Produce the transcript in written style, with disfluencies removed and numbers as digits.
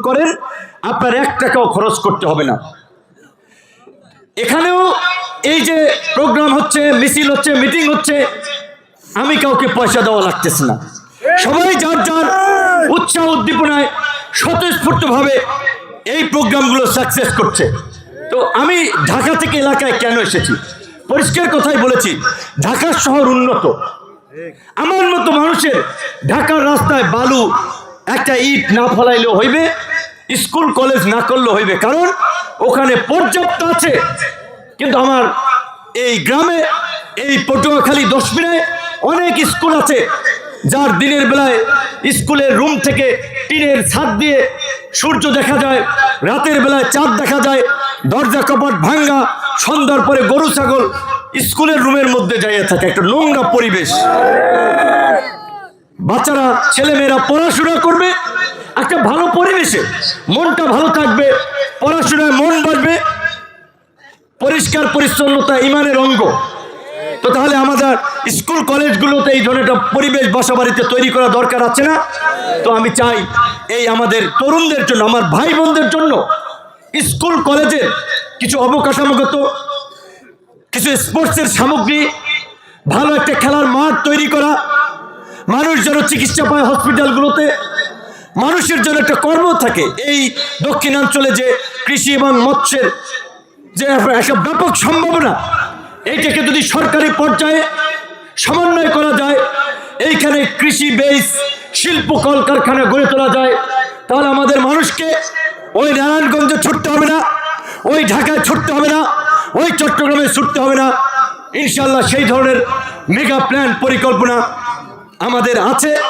করেন, আপনার 1 টাকাও খরচ করতে হবে না। এখানেও এই যে প্রোগ্রাম হচ্ছে, মিছিল হচ্ছে, মিটিং হচ্ছে, আমি কাউকে পয়সা দেওয়া লাগতেছে না। সবাই যার যার উৎসাহ উদ্দীপনায় স্বতঃস্ফূর্তভাবে এই প্রোগ্রামগুলো সাকসেস করছে। তো আমি ঢাকা থেকে এলাকায় কেন এসেছি, পরিষ্কার কথাই বলেছি, ঢাকা শহর উন্নত। আমার মতো মানুষের ঢাকার রাস্তায় বালু একটা ইট না ফলাইলেও হইবে, স্কুল কলেজ না করলেও হইবে, কারণ ওখানে পর্যাপ্ত আছে। কিন্তু আমার এই গ্রামে, এই পটুয়াখালী 10 মিনায় অনেক স্কুল আছে, যার দিনের বেলায় স্কুলের রুম থেকে টিনের ছাদ দিয়ে সূর্য দেখা যায়, রাতের বেলায় চাঁদ দেখা যায়, দরজা কপাট ভাঙ্গা, সন্ধ্যার পরে গরু ছাগল স্কুলের রুমের মধ্যে যাইয়া থাকে, একটা নোংরা পরিবেশ। বাচ্চারা ছেলেমেয়েরা পড়াশোনা করবে একটা ভালো পরিবেশে, মনটা ভালো থাকবে, পড়াশোনায় মন বাড়বে, পরিষ্কার পরিচ্ছন্নতা ইমানের অঙ্গ। তো তাহলে আমাদের স্কুল কলেজগুলোতে এই ধরনের একটা পরিবেশ বাসাবাড়িতে তৈরি করা দরকার আছে না? তো আমি চাই এই আমাদের তরুণদের জন্য, আমার ভাই বোনদের জন্য স্কুল কলেজের কিছু অবকাঠামোগত, কিছু স্পোর্টসের সামগ্রী, ভালো একটা খেলার মাঠ তৈরি করা, মানুষ যেন চিকিৎসা পায় হসপিটালগুলোতে, মানুষের জন্য একটা কর্ম থাকে। এই দক্ষিণাঞ্চলে যে কৃষি এবং মৎস্যের যে একটা ব্যাপক সম্ভাবনা, এইটাকে যদি সরকারি পর্যায়ে সমন্বয় করা যায়, এইখানে কৃষি বেস শিল্প কলকারখানা গড়ে তোলা যায়, তাহলে আমাদের মানুষকে ওই নারায়ণগঞ্জে ছুটতে হবে না, ওই ঢাকায় ছুটতে হবে না, ওই চট্টগ্রামে ছুটতে হবে না। ইনশাল্লাহ সেই ধরনের মেগা প্ল্যান পরিকল্পনা আমাদের আছে।